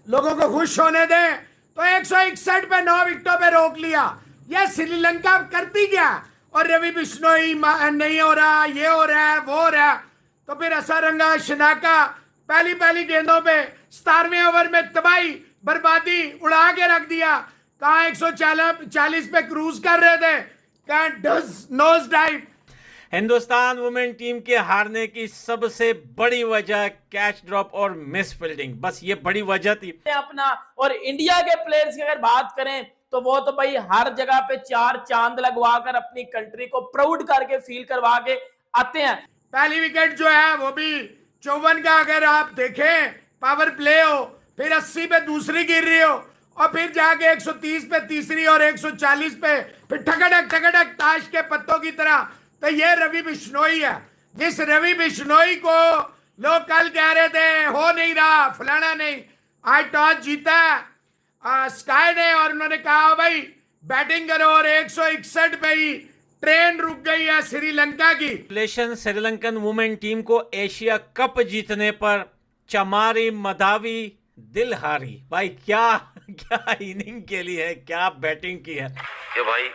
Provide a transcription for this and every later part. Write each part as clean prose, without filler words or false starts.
लोगों को खुश होने दें। तो 161 पे 9 विकेटों पे रोक लिया। ये श्रीलंका करती क्या? और रवि बिश्नोई नहीं हो रहा, ये हो रहा है, वो हो रहा है। तो फिर असरंगा शनाका पहली गेंदों पे 17वें ओवर में तबाही बर्बादी उड़ा के रख दिया। कहाँ 140 पे क्रूज कर रहे थे, कहाँ nose dive. Hindustan women team के हारने की सबसे बड़ी वजह कैच ड्रॉप और मिस फील्डिंग, बस ये बड़ी वजह थी अपना। और इंडिया के प्लेयर्स की अगर बात करें तो वो तो भाई हर जगह पे 4 चांद लगवा कर अपनी कंट्री को प्राउड करके फील करवा के आते हैं। पहली विकेट जो है वो भी 54 का अगर आप देखें पावर प्ले हो, फिर 80 पे दूसरी गिर रही हो, और फिर जाके 130 पे तीसरी और 140 पे फिर ठकड़क ताश के पत्तों की तरह। तो ये रवि बिश्नोई है, जिस रवि बिश्नोई को लोग कल कह रहे थे हो नहीं रहा, फलाना नहीं। आज टॉस जीता स्काई ने और उन्होंने कहा भाई बैटिंग करो, और 161 पे ही ट्रेन रुक गई है श्रीलंका की। श्रीलंकन वुमेन टीम को एशिया कप जीतने पर चमारी मधावी दिल हारी। भाई क्या इनिंग खेली है, क्या बैटिंग की है। कि भाई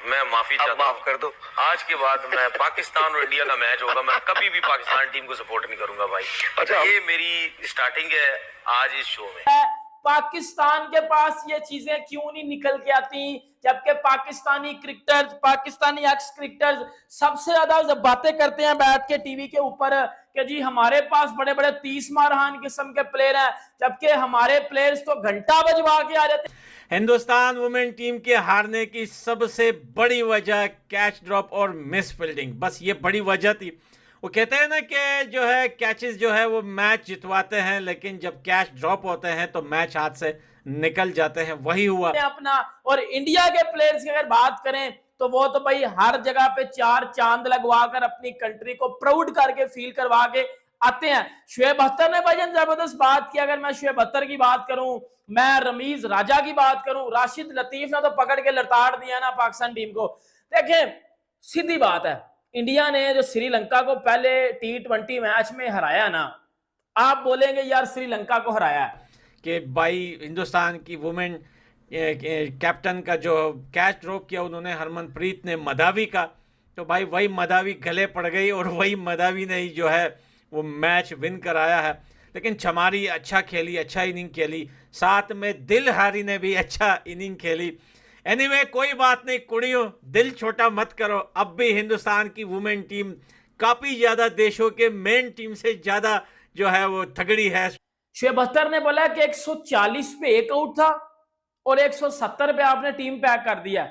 मैं माफी चाहता हूं, माफ कर दो। आज के बाद मैं पाकिस्तान और इंडिया का मैच होगा, मैं कभी भी पाकिस्तान टीम को सपोर्ट नहीं करूंगा भाई। अच्छा, ये मेरी स्टार्टिंग है आज इस शो में। पाकिस्तान के पास ये चीजें क्यों नहीं निकल के आती, जबकि Pakistani cricketers, Pakistani x cricketers सबसे ज्यादा जब बातें करते हैं बैठ के टीवी के ऊपर कि जी हमारे पास बड़े बड़े 30 मारहान किस्म के प्लेयर हैं, जबकि हमारे प्लेयर्स तो घंटा बजवा के आ जाते। हिंदुस्तान वुमेन टीम के हारने की सबसे बड़ी वजह कैच ड्रॉप और मिस फील्डिंग, बस ये बड़ी वजह थी। वो कहते हैं ना कि जो है कैचेस जो है वो मैच जितवाते हैं, लेकिन जब कैच ड्रॉप होते हैं तो मैच हाथ से निकल जाते हैं, वही हुआ अपना। और इंडिया के प्लेयर्स की अगर बात करें तो वो तो भाई हर जगह पे 4 चांद लगवा कर अपनी कंट्री को प्राउड करके फील करवा के आते हैं। शुएब अख्तर ने भाई जबरदस्त बात की। अगर मैं शुएब अख्तर की बात करूं, मैं रमीज राजा की बात करूं, राशिद लतीफ ने तो पकड़ के लताड़ दिया ना पाकिस्तान टीम को। देखें सीधी बात है, इंडिया ने जो श्रीलंका को पहले T20 मैच में हराया ना, आप बोलेंगे यार श्रीलंका को हराया कि भाई हिंदुस्तान की वुमेन कैप्टन का जो कैच ड्रॉप किया उन्होंने हरमनप्रीत ने मधावी का, तो भाई वही मधावी गले पड़ गई और वही मधावी ने ही जो है वो मैच विन कराया है। लेकिन चमारी अच्छा खेली, अच्छा इनिंग खेली, साथ में दिल हारी ने भी अच्छा इनिंग खेली। एनीवे कोई बात नहीं कुड़ियों, दिल छोटा मत करो। अब भी हिंदुस्तान की वुमेन टीम काफी ज्यादा देशों के मेन टीम से ज्यादा जो है वो तगड़ी है। शुएब अख्तर ने बोला कि 140 पे एक आउट था और 170 पे आपने टीम पैक कर दिया।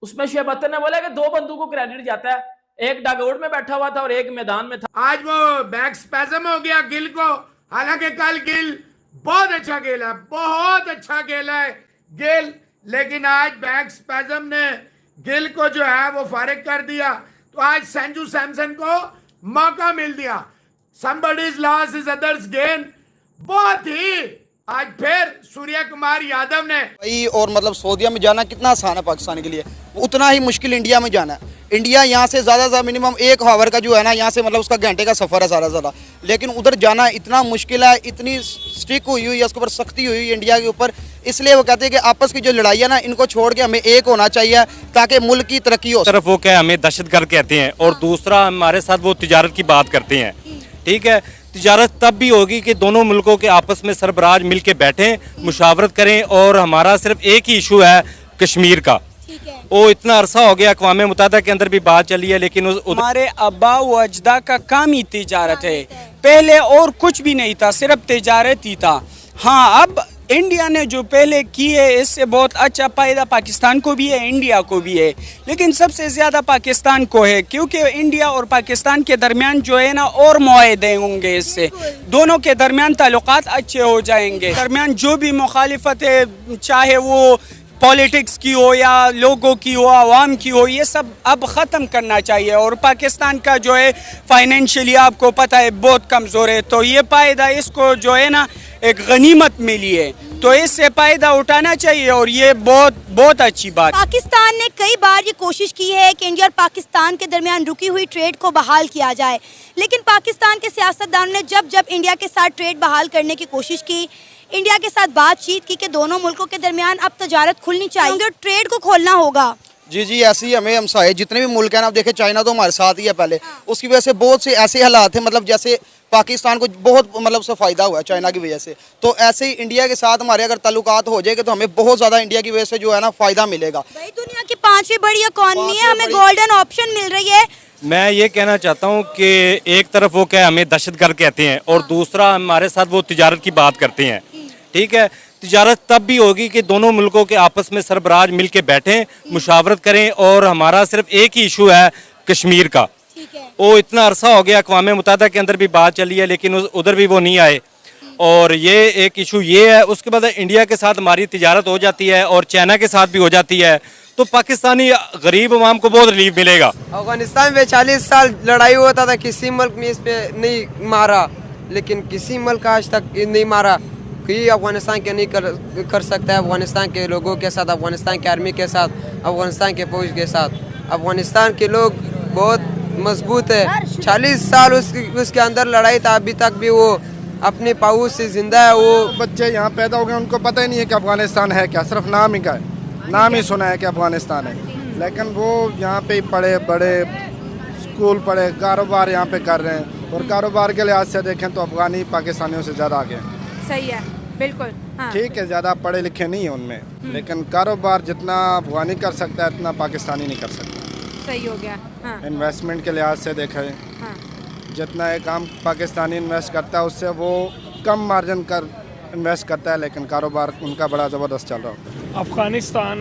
उसमें शुएब अख्तर ने बोला कि 2 बंदों को क्रेडिट जाता है, एक डगआउट में बैठा हुआ था और एक मैदान में था। आज वो बैक स्पैज्म हो गया गिल को, हालांकि कल गिल बहुत अच्छा खेला, बहुत अच्छा खेला है गिल, लेकिन आज बैक स्पैज्म ने गिल को जो है वो फारिग कर दिया। तो आज संजू सैमसन को मौका मिल दिया। somebody's loss is others gain। बहुत ही आज फिर सूर्य कुमार यादव ने और मतलब सऊदीया में जाना कितना आसान है पाकिस्तान के लिए, उतना ही मुश्किल इंडिया में जाना है। इंडिया यहाँ से ज़्यादा मिनिमम 1 आवर का जो है ना, यहाँ से मतलब उसका घंटे का सफ़र है सारा ज़्यादा, लेकिन उधर जाना इतना मुश्किल है, इतनी स्ट्रिक हुई है उसके ऊपर, सख्ती हुई इंडिया के ऊपर। इसलिए वो कहते हैं कि आपस की जो लड़ाई है ना, इनको छोड़ के हमें एक होना चाहिए ताकि मुल्क की तरक्की हो। सिर्फ वो क्या हमें दहशतगर्द कहते हैं, और दूसरा हमारे साथ वो तिजारत की बात करते हैं। ठीक है, तिजारत तब भी होगी कि दोनों मुल्कों के आपस में सरबराज मिल के बैठें, मुशावरत करें। और हमारा सिर्फ एक ही इशू है कश्मीर का, वो इतना अरसा हो गया, अक़वाम मुत्तहिदा के अंदर भी बात चली है, लेकिन हमारे अब्बा व अजदा का काम ही तिजारत है। पहले और कुछ भी नहीं था, सिर्फ तिजारत ही था। हाँ, अब इंडिया ने जो पहले की है इससे बहुत अच्छा फायदा पाकिस्तान को भी है, इंडिया को भी है, लेकिन सबसे ज़्यादा पाकिस्तान को है, क्योंकि इंडिया और पाकिस्तान के दरमियान जो है ना और मुआहदे होंगे, इससे दोनों के दरमियान ताल्लुकात अच्छे हो जाएंगे। दरमियान जो भी मुखालिफत है, चाहे वो पॉलिटिक्स की हो या लोगों की हो, आवाम की हो, ये सब अब ख़त्म करना चाहिए। और पाकिस्तान का जो है फाइनेंशियली आपको पता है बहुत कमज़ोर है, तो ये फ़ायदा इसको जो है ना एक गनीमत मिली है, तो इससे फ़ायदा उठाना चाहिए, और ये बहुत अच्छी बात। पाकिस्तान ने कई बार ये कोशिश की है कि इंडिया और पाकिस्तान के दरमियान रुकी हुई ट्रेड को बहाल किया जाए, लेकिन पाकिस्तान के सियासतदानों ने जब इंडिया के साथ ट्रेड बहाल करने की कोशिश की, इंडिया के साथ बातचीत की कि दोनों मुल्कों के दरमियान अब तजारत खुलनी चाहिए, ट्रेड को खोलना होगा। जी जी, ऐसे ही हमें हमसाए जितने भी मुल्क हैं ना, आप देखें चाइना तो हमारे साथ ही है पहले, उसकी वजह से बहुत से ऐसे हालात हैं, मतलब जैसे पाकिस्तान को बहुत मतलब से फ़ायदा हुआ है चाइना की वजह से, तो ऐसे ही इंडिया के साथ हमारे अगर ताल्लुकात हो जाएंगे तो हमें बहुत ज़्यादा इंडिया की वजह से जो है ना फ़ायदा मिलेगा। भाई दुनिया की 5वीं बड़ी इकॉनमी है, हमें गोल्डन ऑप्शन मिल रही है। मैं ये कहना चाहता हूँ कि एक तरफ वो क्या हमें दहशतगर्द कहते हैं और दूसरा हमारे साथ वो तिजारत की बात करते हैं। ठीक है, तिजारत तब भी होगी कि दोनों मुल्कों के आपस में सरबराज मिल के बैठें, मुशावरत करें, और हमारा सिर्फ एक ही इशू है कश्मीर का। वो इतना अरसा हो गया, अक़वाम मुत्तहिदा के अंदर भी बात चली है लेकिन उधर भी वो नहीं आए, और ये एक इशू ये है। उसके बाद इंडिया के साथ हमारी तिजारत हो जाती है और चाइना के साथ भी हो जाती है, तो पाकिस्तानी गरीब अवाम को बहुत रिलीफ मिलेगा। अफगानिस्तान में 40 साल लड़ाई होता था, किसी मुल्क में इस पे नहीं मारा, लेकिन किसी मुल्क आज तक नहीं मारा कि अफगानिस्तान के नहीं कर सकता है। अफगानिस्तान के लोगों के साथ, अफगानिस्तान के आर्मी के साथ, अफगानिस्तान के फौज के साथ, अफगानिस्तान के लोग बहुत मजबूत है। 40 साल उसके अंदर लड़ाई था, अभी तक भी वो अपने पाऊ से जिंदा है। वो बच्चे यहाँ पैदा हो गए, उनको पता ही नहीं है कि अफगानिस्तान है क्या, सिर्फ नाम ही का है, नाम ही सुना है कि अफगानिस्तान है, लेकिन वो यहाँ पे पढ़े बड़े, स्कूल पढ़े, कारोबार यहाँ पे कर रहे हैं, और कारोबार के लिहाज से देखें तो अफगानी पाकिस्तानियों से ज़्यादा आगे हैं। सही है, बिल्कुल। हाँ। ठीक है, ज़्यादा पढ़े लिखे नहीं है उनमें, लेकिन कारोबार जितना अफगानी कर सकता है इतना पाकिस्तानी नहीं कर सकता। सही हो गया। हाँ। इन्वेस्टमेंट के लिहाज से देखें, हाँ। जितना एक आम पाकिस्तानी इन्वेस्ट करता है उससे वो कम मार्जिन कर इन्वेस्ट करता है, लेकिन कारोबार उनका बड़ा ज़बरदस्त चल रहा होता है। अफगानिस्तान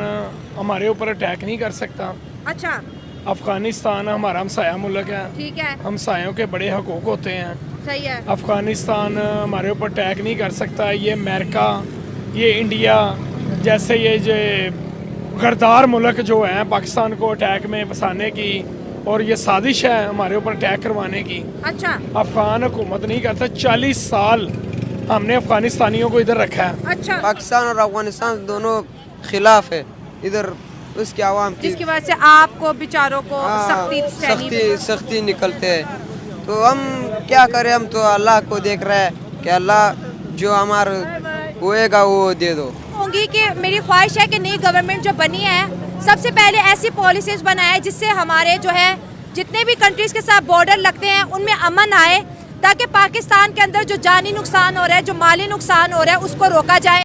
हमारे ऊपर अटैक नहीं कर सकता। अच्छा, अफगानिस्तान हमारा हमसाया मुल्क है, ठीक है, हमसायों के बड़े हकूक़ होते हैं। सही है। अफगानिस्तान हमारे ऊपर अटैक नहीं कर सकता। ये अमेरिका, ये इंडिया जैसे ये जो गरदार मुल्क जो हैं पाकिस्तान को अटैक में फंसाने की, और ये साजिश है हमारे ऊपर अटैक करवाने की। अच्छा, अफगान हुकूमत नहीं करता। 40 साल हमने अफगानिस्तानियों को इधर रखा है। अच्छा, पाकिस्तान और अफगानिस्तान दोनों खिलाफ है इधर, उसके आवाम की, जिसकी वजह से आपको बेचारों को सख्ती निकलते हैं। तो हम क्या करें, हम तो अल्लाह को देख रहे हैं कि अल्लाह जो हमारा होएगा वो दे दो। होंगी कि मेरी ख्वाहिश है कि नई गवर्नमेंट जो बनी है सबसे पहले ऐसी पॉलिसीज बनाए जिससे हमारे जो है जितने भी कंट्रीज के साथ बॉर्डर लगते हैं उनमें अमन आए, ताकि पाकिस्तान के अंदर जो जानी नुकसान हो रहा है, जो माली नुकसान हो रहा है, उसको रोका जाए।